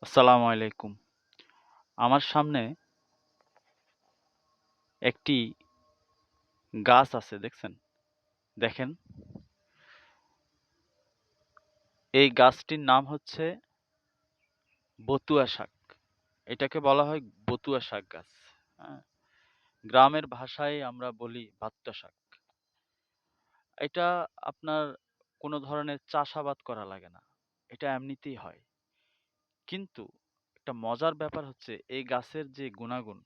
আসসালামু আলাইকুম। আমার সামনে একটি গাছ আছে দেখছেন? দেখেন, এই গাছটির নাম হচ্ছে বতুয়া শাক। এটাকে বলা হয় বতুয়া শাক গাছ। হ্যাঁ? গ্রামের ভাষায় আমরা বলি ভাত্তা শাক। এটা আপনার কোনো ধরনের চাষাবাদ করা লাগে না। এটা এমনিতেই হয়। কিন্তু একটা মজার ব্যাপার হচ্ছে এই গাছের যে গুণাগুণ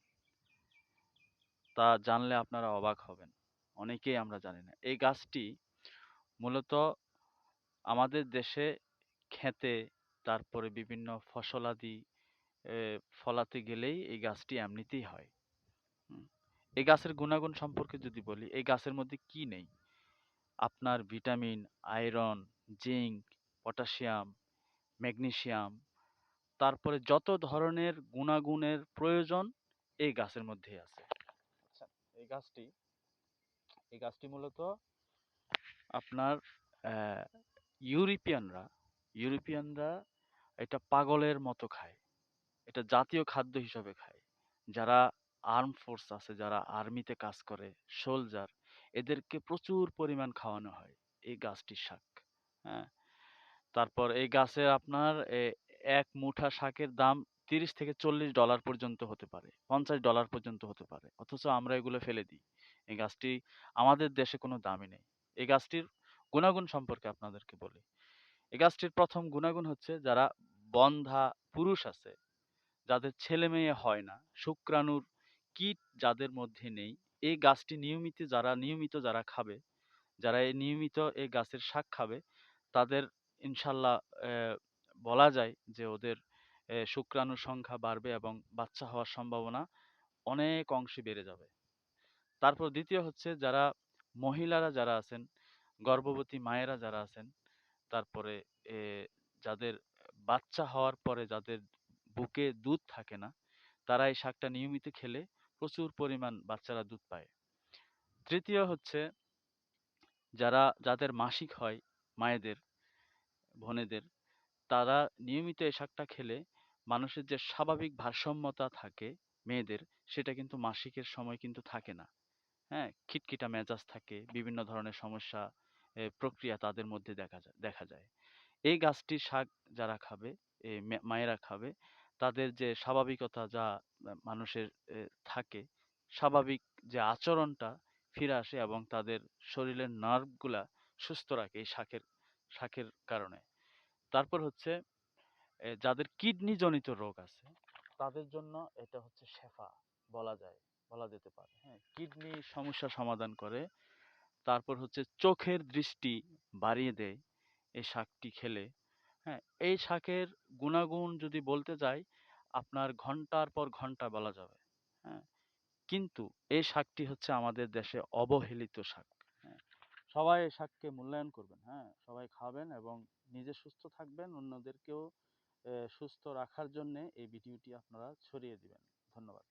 তা জানলে আপনারা অবাক হবেন। অনেকেই আমরা জানি না। এই গাছটি মূলত আমাদের দেশে ক্ষেতে তারপরে বিভিন্ন ফসলাদি এ ফলাতে গেলেই এই গাছটি এমনিতেই হয়। হুম। এই গাছের গুণাগুণ সম্পর্কে যদি বলি, এই গাছের মধ্যে কি নেই? আপনার vitamin, iron, zinc, potassium, magnesium, তারপরে যত ধরনের গুণাগুণের প্রয়োজন এই গাছের মধ্যেই আছে। আচ্ছা, এই গাছটি এই গাছটি মূলত আপনার আহ, ইউরোপিয়ানরা ইউরোপিয়ানরা এটা পাগলের মতো খায়। এটা জাতীয় খাদ্য হিসাবে খায়। যারা আর্ম ফোর্স আছে, যারা আর্মিতে কাজ করে, সোলজার, এদেরকে প্রচুর পরিমাণ খাওয়ানো হয় এই গাছটির শাক। হ্যাঁ, তারপর এই গাছে আপনার এক মুঠা শাকের দাম $30 থেকে $40 পর্যন্ত হতে পারে, $50 পর্যন্ত হতে পারে, অথচ আমরা এগুলো ফেলে দিই। এই গাছটি আমাদের দেশে কোনো দামই নেই। এই গাছটির গুণাগুণ সম্পর্কে আপনাদেরকে বলি। এই গাছটির প্রথম গুণাগুণ হচ্ছে যারা বন্ধ্যা পুরুষ আছে, যাদের ছেলে মেয়ে হয় না, শুক্রাণুর কীট যাদের মধ্যে নেই, এই গাছটি নিয়মিত যারা খাবে, যারা এই নিয়মিত এই গাছের শাক খাবে, তাদের ইনশাল্লাহ বলা যায় যে ওদের শুক্রাণুর সংখ্যা বাড়বে এবং বাচ্চা হওয়ার সম্ভাবনা অনেক অংশে বেড়ে যাবে। তারপর দ্বিতীয় হচ্ছে যারা মহিলারা যারা আছেন, গর্ভবতী মায়েরা যারা আছেন, তারপরে এ যাদের বাচ্চা হওয়ার পরে যাদের বুকে দুধ থাকে না, তারা এই শাকটা নিয়মিত খেলে প্রচুর পরিমাণ বাচ্চারা দুধ পায়। তৃতীয় হচ্ছে যাদের মাসিক হয়, মায়েদের, বোনেদের, তারা নিয়মিত এই শাকটা খেলে মানুষের যে স্বাভাবিক ভারসাম্যতা থাকে মেয়েদের, সেটা কিন্তু মাসিকের সময় কিন্তু থাকে না। হ্যাঁ, খিটখিটা মেজাজ থাকে, বিভিন্ন ধরনের সমস্যা প্রক্রিয়া তাদের মধ্যে দেখা যায়। এই গাছটির শাক যারা খাবে, মায়েরা খাবে, তাদের যে স্বাভাবিকতা যা মানুষের থাকে, স্বাভাবিক যে আচরণটা ফিরে আসে এবং তাদের শরীরের নার্ভগুলা সুস্থ রাখে এই শাকের কারণে। তারপর হচ্ছে যাদের কিডনি জনিত রোগ আছে, তাদের জন্য এটা হচ্ছে শেফা বলা যেতে পারে। হ্যাঁ, কিডনি সমস্যা সমাধান করে। তারপর হচ্ছে চোখের দৃষ্টি বাড়িয়ে দেয় এই শাকটি খেলে। হ্যাঁ, এই শাকের গুণাগুণ যদি বলতে যাই, আপনার ঘন্টার পর ঘন্টা বলা যাবে। হ্যাঁ, কিন্তু এই শাকটি হচ্ছে আমাদের দেশে অবহেলিত শাক। হ্যাঁ, সবাই এই শাককে মূল্যায়ন করবেন। হ্যাঁ, সবাই খাবেন এবং নিজে সুস্থ থাকবেন, অন্যদেরকেও সুস্থ রাখার জন্যে এই ভিডিওটি আপনারা ছড়িয়ে দিবেন। ধন্যবাদ।